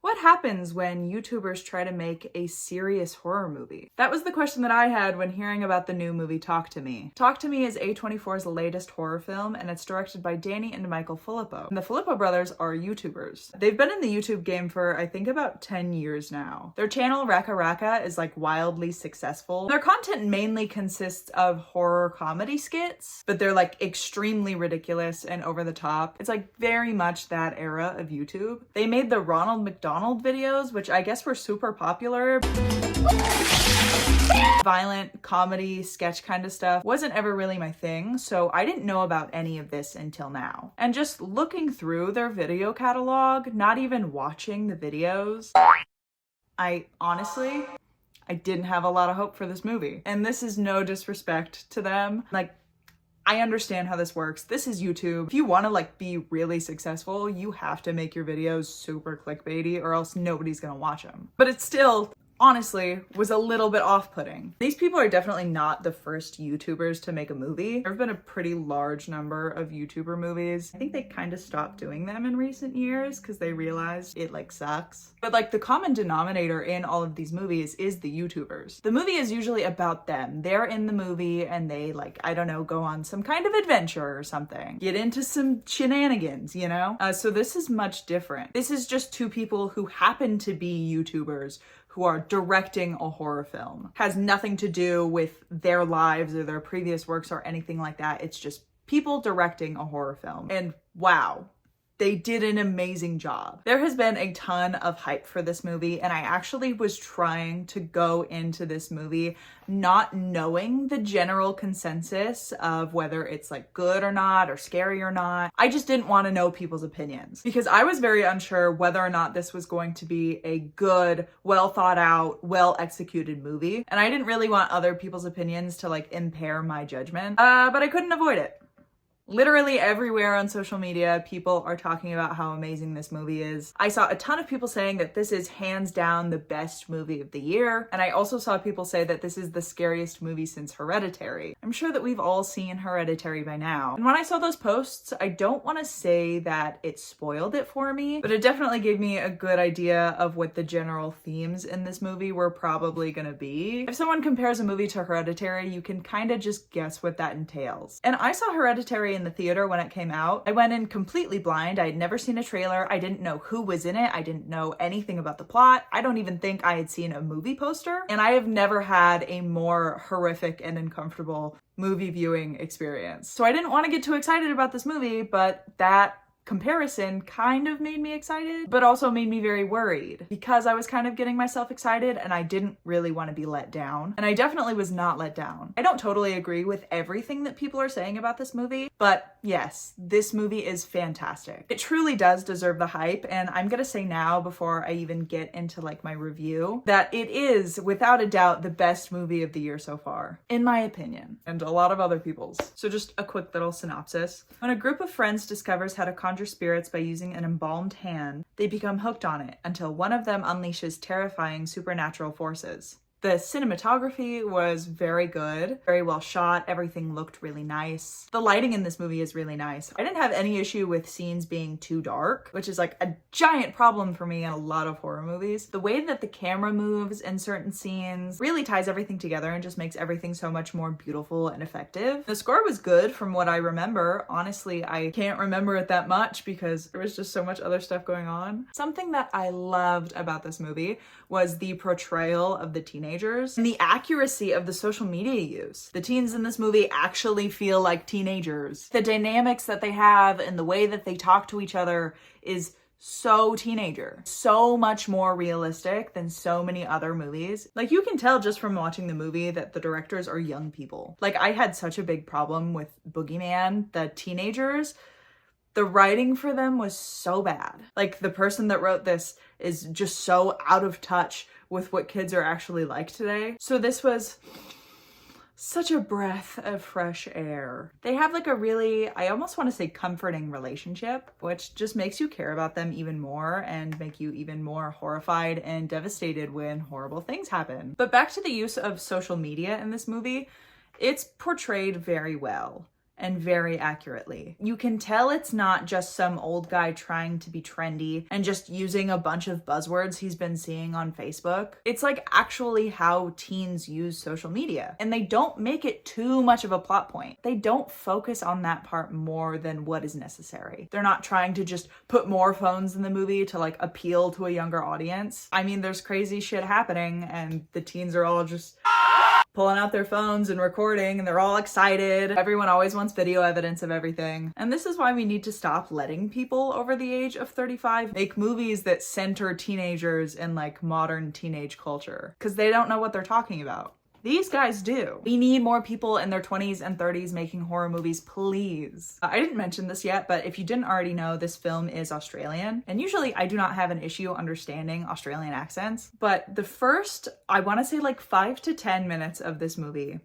What happens when YouTubers try to make a serious horror movie? That was the question that I had when hearing about the new movie Talk to Me. Talk to Me is A24's latest horror film, and it's directed by Danny and Michael Filippo. And the Filippo brothers are YouTubers. They've been in the YouTube game for, I think, about 10 years now. Their channel, Raka Raka, is like wildly successful. Their content mainly consists of horror comedy skits, but they're like extremely ridiculous and over the top. It's like very much that era of YouTube. They made the Ronald McDonald videos, which I guess were super popular. Violent comedy sketch kind of stuff wasn't ever really my thing, so I didn't know about any of this until now. And just looking through their video catalog, not even watching the videos, I didn't have a lot of hope for this movie. And this is no disrespect to them. Like, I understand how this works. This is YouTube. If you want to like be really successful, you have to make your videos super clickbaity or else nobody's gonna watch them. But it's still, honestly, was a little bit off-putting. These people are definitely not the first YouTubers to make a movie. There have been a pretty large number of YouTuber movies. I think they kind of stopped doing them in recent years because they realized it like sucks. But like the common denominator in all of these movies is the YouTubers. The movie is usually about them. They're in the movie and they like, I don't know, go on some kind of adventure or something. Get into some shenanigans, you know? So this is much different. This is just two people who happen to be YouTubers who are directing a horror film. Has nothing to do with their lives or their previous works or anything like that. It's just people directing a horror film. And wow, they did an amazing job. There has been a ton of hype for this movie, and I actually was trying to go into this movie not knowing the general consensus of whether it's like good or not or scary or not. I just didn't want to know people's opinions because I was very unsure whether or not this was going to be a good, well thought out, well executed movie. And I didn't really want other people's opinions to like impair my judgment, but I couldn't avoid it. Literally everywhere on social media, people are talking about how amazing this movie is. I saw a ton of people saying that this is hands down the best movie of the year. And I also saw people say that this is the scariest movie since Hereditary. I'm sure that we've all seen Hereditary by now. And when I saw those posts, I don't want to say that it spoiled it for me, but it definitely gave me a good idea of what the general themes in this movie were probably gonna be. If someone compares a movie to Hereditary, you can kind of just guess what that entails. And I saw Hereditary in the theater when it came out. I went in completely blind. I had never seen a trailer. I didn't know who was in it. I didn't know anything about the plot. I don't even think I had seen a movie poster. And I have never had a more horrific and uncomfortable movie viewing experience. So I didn't want to get too excited about this movie, but that comparison kind of made me excited, but also made me very worried because I was kind of getting myself excited and I didn't really want to be let down. And I definitely was not let down. I don't totally agree with everything that people are saying about this movie, but yes, this movie is fantastic. It truly does deserve the hype, and I'm gonna say now, before I even get into like my review, that it is without a doubt the best movie of the year so far, in my opinion, and a lot of other people's. So just a quick little synopsis. When a group of friends discovers how to conjure spirits by using an embalmed hand, they become hooked on it until one of them unleashes terrifying supernatural forces. The cinematography was very good, very well shot. Everything looked really nice. The lighting in this movie is really nice. I didn't have any issue with scenes being too dark, which is like a giant problem for me in a lot of horror movies. The way that the camera moves in certain scenes really ties everything together and just makes everything so much more beautiful and effective. The score was good from what I remember. Honestly, I can't remember it that much because there was just so much other stuff going on. Something that I loved about this movie was the portrayal of the teenagers and the accuracy of the social media use. The teens in this movie actually feel like teenagers. The dynamics that they have and the way that they talk to each other is so teenager, so much more realistic than so many other movies. Like, you can tell just from watching the movie that the directors are young people. Like, I had such a big problem with Boogeyman, the teenagers. The writing for them was so bad. Like, the person that wrote this is just so out of touch with what kids are actually like today. So this was such a breath of fresh air. They have like a really, I almost want to say comforting relationship, which just makes you care about them even more and make you even more horrified and devastated when horrible things happen. But back to the use of social media in this movie, it's portrayed very well. and very accurately. You can tell it's not just some old guy trying to be trendy and just using a bunch of buzzwords he's been seeing on Facebook. It's like actually how teens use social media, and they don't make it too much of a plot point. They don't focus on that part more than what is necessary. They're not trying to just put more phones in the movie to like appeal to a younger audience. I mean, there's crazy shit happening and the teens are all just pulling out their phones and recording, and they're all excited. Everyone always wants video evidence of everything. And this is why we need to stop letting people over the age of 35 make movies that center teenagers in like modern teenage culture, because they don't know what they're talking about. These guys do. We need more people in their 20s and 30s making horror movies, please. I didn't mention this yet, but if you didn't already know, this film is Australian. And usually I do not have an issue understanding Australian accents, but the first, I want to say like 5 to 10 minutes of this movie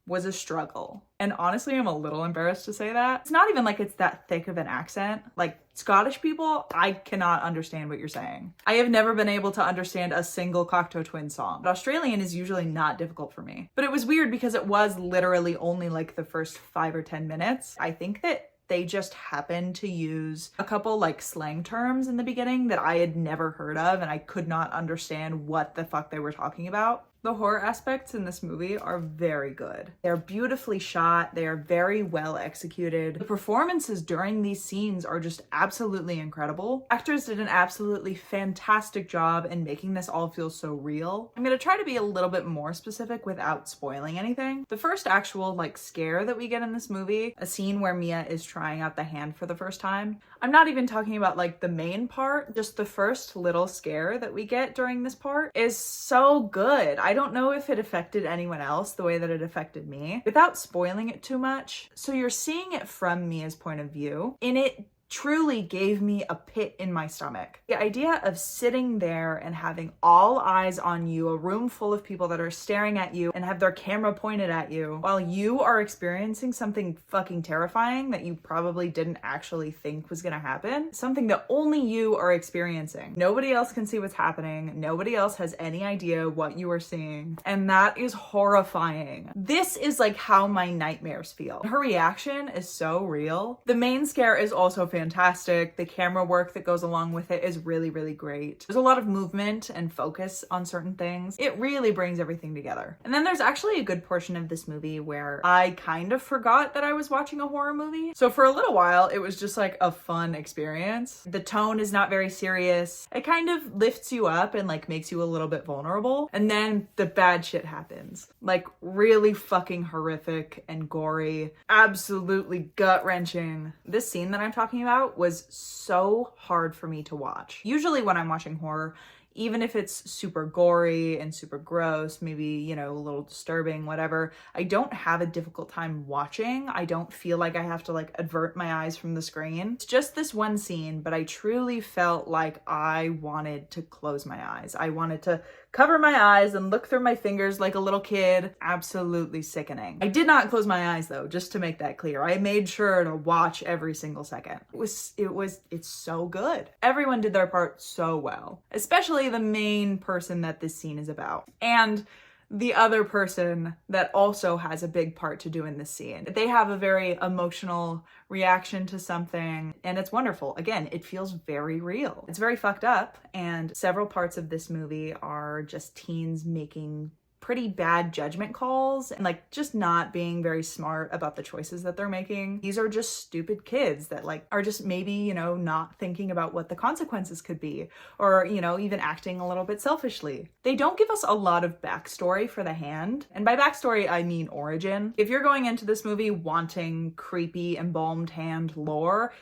was a struggle. And honestly, I'm a little embarrassed to say that. It's not even like it's that thick of an accent. Like Scottish people, I cannot understand what you're saying. I have never been able to understand a single Cocteau Twins song. But Australian is usually not difficult for me. But it was weird because it was literally only like the first 5 or 10 minutes. I think that they just happened to use a couple like slang terms in the beginning that I had never heard of, and I could not understand what the fuck they were talking about. The horror aspects in this movie are very good. They're beautifully shot. They are very well executed. The performances during these scenes are just absolutely incredible. Actors did an absolutely fantastic job in making this all feel so real. I'm gonna try to be a little bit more specific without spoiling anything. The first actual like scare that we get in this movie, a scene where Mia is trying out the hand for the first time. I'm not even talking about like the main part, just the first little scare that we get during this part is so good. I don't know if it affected anyone else the way that it affected me, without spoiling it too much. So you're seeing it from Mia's point of view, and it truly gave me a pit in my stomach. The idea of sitting there and having all eyes on you, a room full of people that are staring at you and have their camera pointed at you while you are experiencing something fucking terrifying that you probably didn't actually think was gonna happen. Something that only you are experiencing. Nobody else can see what's happening. Nobody else has any idea what you are seeing. And that is horrifying. This is like how my nightmares feel. Her reaction is so real. The main scare is also fantastic. The camera work that goes along with it is really, really great. There's a lot of movement and focus on certain things. It really brings everything together. And then there's actually a good portion of this movie where I kind of forgot that I was watching a horror movie. So for a little while, it was just like a fun experience. The tone is not very serious. It kind of lifts you up and like makes you a little bit vulnerable. And then the bad shit happens. Like really fucking horrific and gory. Absolutely gut-wrenching. This scene that I'm talking about was so hard for me to watch. Usually when I'm watching horror, even if it's super gory and super gross, maybe, you know, a little disturbing, whatever, I don't have a difficult time watching. I don't feel like I have to like avert my eyes from the screen. It's just this one scene, but I truly felt like I wanted to close my eyes. I wanted to cover my eyes and look through my fingers like a little kid. Absolutely sickening. I did not close my eyes though, just to make that clear. I made sure to watch every single second. It's so good. Everyone did their part so well, especially the main person that this scene is about. And the other person that also has a big part to do in this scene. They have a very emotional reaction to something, and it's wonderful. Again, it feels very real. It's very fucked up, and several parts of this movie are just teens making pretty bad judgment calls and like just not being very smart about the choices that they're making. These are just stupid kids that like are just maybe, you know, not thinking about what the consequences could be, or, you know, even acting a little bit selfishly. They don't give us a lot of backstory for the hand. And by backstory, I mean origin. If you're going into this movie wanting creepy embalmed hand lore,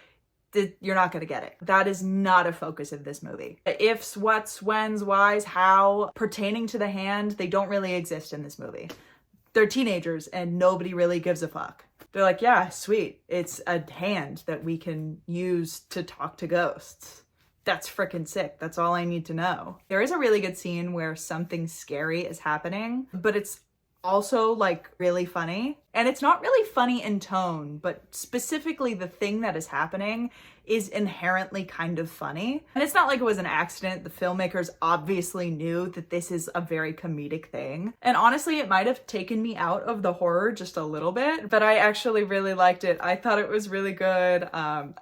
you're not gonna get it. That is not a focus of this movie. The ifs, whats, whens, whys, how pertaining to the hand, they don't really exist in this movie. They're teenagers and nobody really gives a fuck. They're like, yeah, sweet. It's a hand that we can use to talk to ghosts. That's freaking sick. That's all I need to know. There is a really good scene where something scary is happening, but it's also like really funny. And it's not really funny in tone, but specifically the thing that is happening is inherently kind of funny. And it's not like it was an accident. The filmmakers obviously knew that this is a very comedic thing. And honestly, it might have taken me out of the horror just a little bit, but I actually really liked it. I thought it was really good.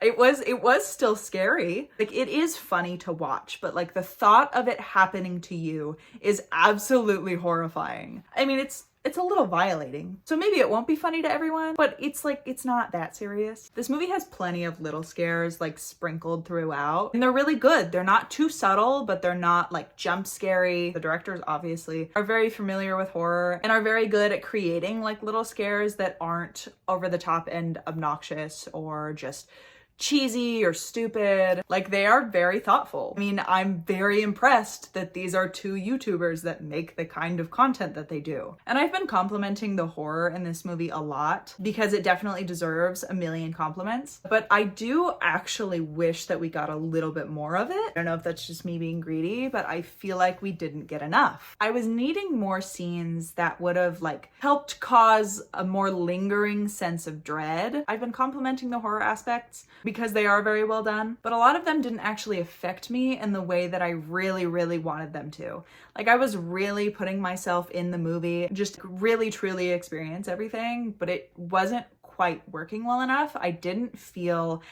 It was still scary. Like, it is funny to watch, but like the thought of it happening to you is absolutely horrifying. I mean, it's a little violating. So maybe it won't be funny to everyone, but it's not that serious. This movie has plenty of little scares like sprinkled throughout, and they're really good. They're not too subtle, but they're not like jump scary. The directors obviously are very familiar with horror and are very good at creating like little scares that aren't over the top and obnoxious or just cheesy or stupid. Like, they are very thoughtful. I mean, I'm very impressed that these are two YouTubers that make the kind of content that they do. And I've been complimenting the horror in this movie a lot because it definitely deserves a million compliments. But I do actually wish that we got a little bit more of it. I don't know if that's just me being greedy, but I feel like we didn't get enough. I was needing more scenes that would have like helped cause a more lingering sense of dread. I've been complimenting the horror aspects because they are very well done, but a lot of them didn't actually affect me in the way that I really, really wanted them to. Like, I was really putting myself in the movie, just really, truly experience everything, but it wasn't quite working well enough. I didn't feel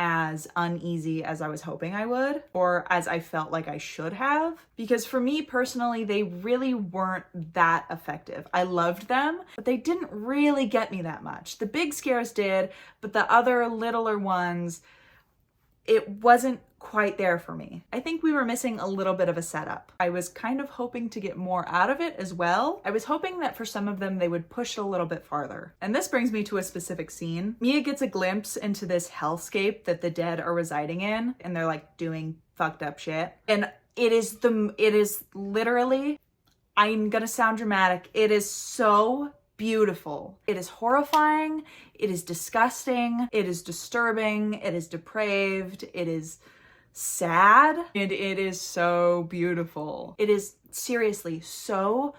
as uneasy as I was hoping I would, or as I felt like I should have. Because for me personally, they really weren't that effective. I loved them, but they didn't really get me that much. The big scares did, but the other littler ones, it wasn't quite there for me. I think we were missing a little bit of a setup. I was kind of hoping to get more out of it as well. I was hoping that for some of them they would push it a little bit farther. And this brings me to a specific scene. Mia gets a glimpse into this hellscape that the dead are residing in, and they're like doing fucked up shit. And it is literally, I'm gonna sound dramatic, it is so beautiful. It is horrifying, it is disgusting, it is disturbing, it is depraved, it is sad, and it is so beautiful. It is seriously so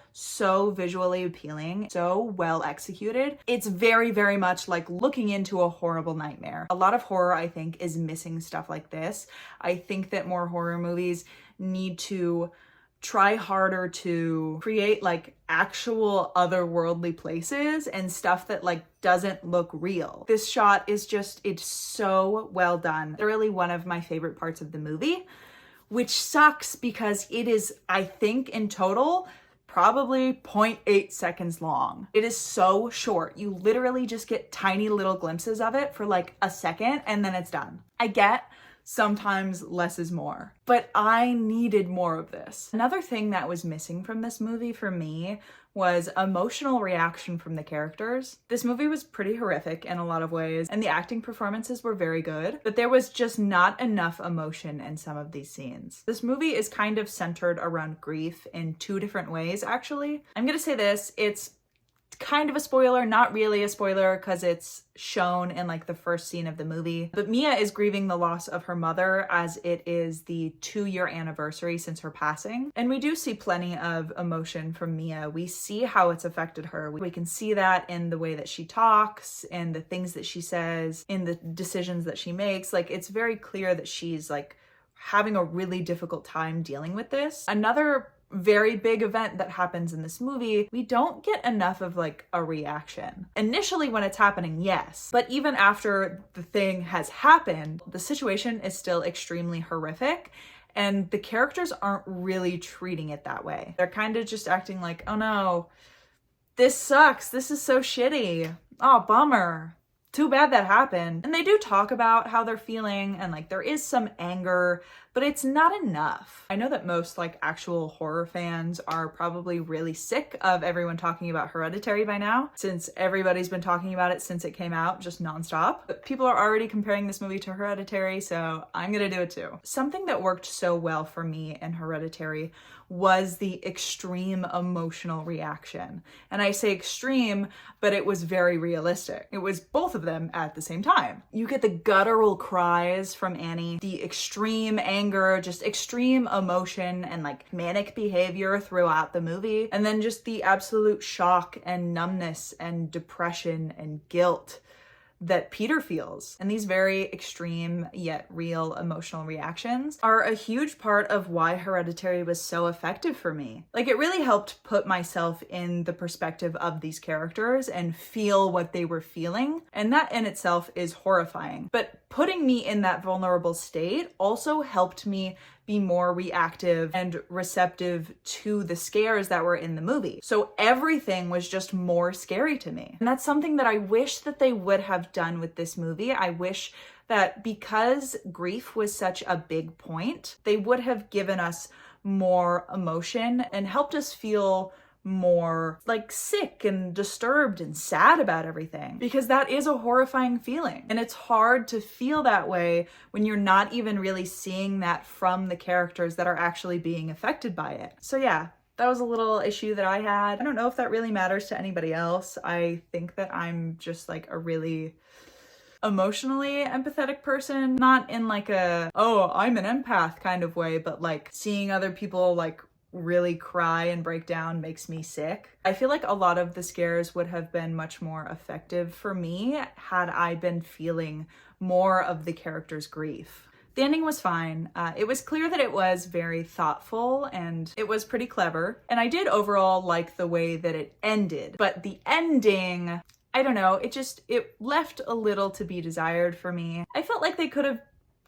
visually appealing, so well executed. It's very, very much like looking into a horrible nightmare. A lot of horror, I think, is missing stuff like this. I think that more horror movies need to try harder to create like actual otherworldly places and stuff that like doesn't look real. This shot is just, it's so well done. Literally one of my favorite parts of the movie, which sucks because it is, I think in total, probably 0.8 seconds long. It is so short. You literally just get tiny little glimpses of it for like a second and then it's done. I get sometimes less is more, but I needed more of this. Another thing that was missing from this movie for me was emotional reaction from the characters. This movie was pretty horrific in a lot of ways, and the acting performances were very good, but there was just not enough emotion in some of these scenes. This movie is kind of centered around grief in two different ways, actually. I'm gonna say this, it's kind of a spoiler, not really a spoiler because it's shown in like the first scene of the movie. But Mia is grieving the loss of her mother as it is the 2-year anniversary since her passing. And we do see plenty of emotion from Mia. We see how it's affected her. We can see that in the way that she talks, in the things that she says, in the decisions that she makes. Like, it's very clear that she's like having a really difficult time dealing with this. Another very big event that happens in this movie, we don't get enough of like a reaction. Initially when it's happening, yes, but even after the thing has happened, the situation is still extremely horrific and the characters aren't really treating it that way. They're kind of just acting like, oh no, this sucks, this is so shitty, oh bummer, too bad that happened. And they do talk about how they're feeling and like there is some anger, but it's not enough. I know that most like actual horror fans are probably really sick of everyone talking about Hereditary by now, since everybody's been talking about it since it came out, just nonstop. But people are already comparing this movie to Hereditary, so I'm gonna do it too. Something that worked so well for me in Hereditary was the extreme emotional reaction. And I say extreme, but it was very realistic. It was both of them at the same time. You get the guttural cries from Annie, the extreme anger, just extreme emotion and like manic behavior throughout the movie. And then just the absolute shock and numbness and depression and guilt that Peter feels. And these very extreme yet real emotional reactions are a huge part of why Hereditary was so effective for me. Like, it really helped put myself in the perspective of these characters and feel what they were feeling. And that in itself is horrifying. But putting me in that vulnerable state also helped me be more reactive and receptive to the scares that were in the movie. So everything was just more scary to me. And that's something that I wish that they would have done with this movie. I wish that because grief was such a big point, they would have given us more emotion and helped us feel more like sick and disturbed and sad about everything, because that is a horrifying feeling. And it's hard to feel that way when you're not even really seeing that from the characters that are actually being affected by it. So yeah, that was a little issue that I had. I don't know if that really matters to anybody else. I think that I'm just like a really emotionally empathetic person, not in like a, oh, I'm an empath kind of way, but like seeing other people like really cry and break down makes me sick. I feel like a lot of the scares would have been much more effective for me had I been feeling more of the character's grief. The ending was fine. It was clear that it was very thoughtful and it was pretty clever. And I did overall like the way that it ended. But the ending, I don't know, it left a little to be desired for me. I felt like they could have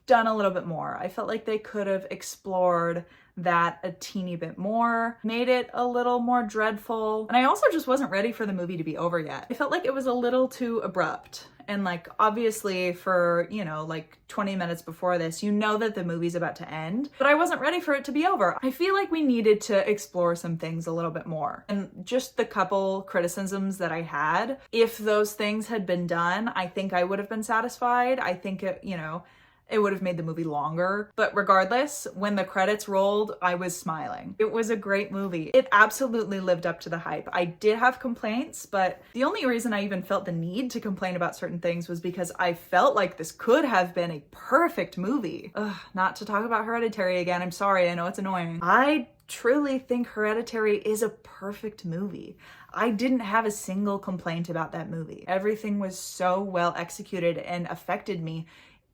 done a little bit more. I felt like they could have explored that a teeny bit more, made it a little more dreadful. And I also just wasn't ready for the movie to be over yet. I felt like it was a little too abrupt. And like, obviously for, you know, like 20 minutes before this, you know that the movie's about to end, but I wasn't ready for it to be over. I feel like we needed to explore some things a little bit more. And just the couple criticisms that I had, if those things had been done, I think I would have been satisfied. I think it, you know, it would have made the movie longer. But regardless, when the credits rolled, I was smiling. It was a great movie. It absolutely lived up to the hype. I did have complaints, but the only reason I even felt the need to complain about certain things was because I felt like this could have been a perfect movie. Ugh, not to talk about Hereditary again. I'm sorry, I know it's annoying. I truly think Hereditary is a perfect movie. I didn't have a single complaint about that movie. Everything was so well executed and affected me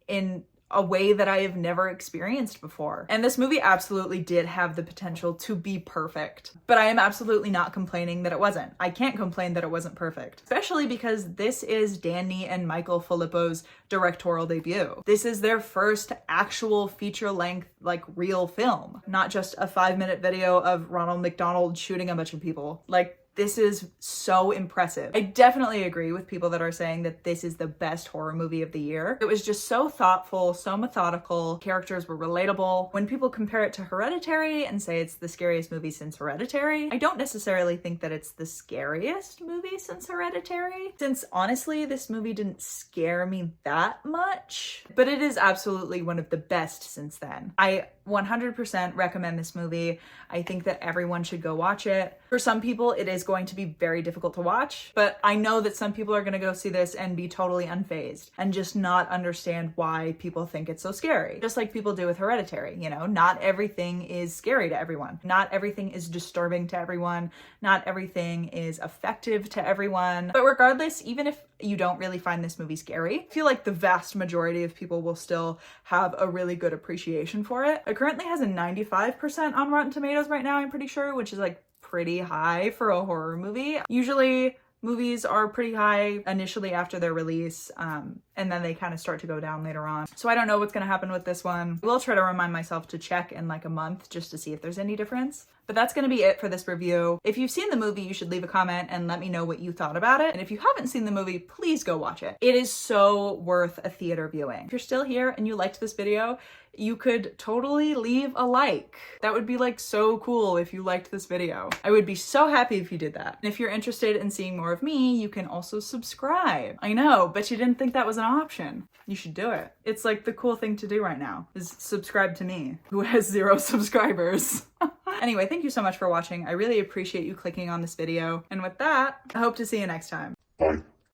in a way that I have never experienced before. And this movie absolutely did have the potential to be perfect, but I am absolutely not complaining that it wasn't. I can't complain that it wasn't perfect, especially because this is Danny and Michael Filippo's directorial debut. This is their first actual feature-length, like real film, not just a 5-minute video of Ronald McDonald shooting a bunch of people. Like, this is so impressive. I definitely agree with people that are saying that this is the best horror movie of the year. It was just so thoughtful, so methodical. Characters were relatable. When people compare it to Hereditary and say it's the scariest movie since Hereditary, I don't necessarily think that it's the scariest movie since Hereditary, since honestly, this movie didn't scare me that much, but it is absolutely one of the best since then. I 100% recommend this movie. I think that everyone should go watch it. For some people, it is going to be very difficult to watch, but I know that some people are going to go see this and be totally unfazed and just not understand why people think it's so scary. Just like people do with Hereditary, you know, not everything is scary to everyone. Not everything is disturbing to everyone. Not everything is effective to everyone. But regardless, even if you don't really find this movie scary, I feel like the vast majority of people will still have a really good appreciation for it. It currently has a 95% on Rotten Tomatoes right now, I'm pretty sure, which is like pretty high for a horror movie. Usually movies are pretty high initially after their release, and then they kind of start to go down later on. So I don't know what's gonna happen with this one. I will try to remind myself to check in like a month just to see if there's any difference. But that's gonna be it for this review. If you've seen the movie, you should leave a comment and let me know what you thought about it. And if you haven't seen the movie, please go watch it. It is so worth a theater viewing. If you're still here and you liked this video, you could totally leave a like. That would be like so cool if you liked this video. I would be so happy if you did that. And if you're interested in seeing more of me, you can also subscribe. I know, but you didn't think that was an option. You should do it. It's like the cool thing to do right now is subscribe to me, who has 0 subscribers. Anyway, thank you so much for watching. I really appreciate you clicking on this video. And with that, I hope to see you next time.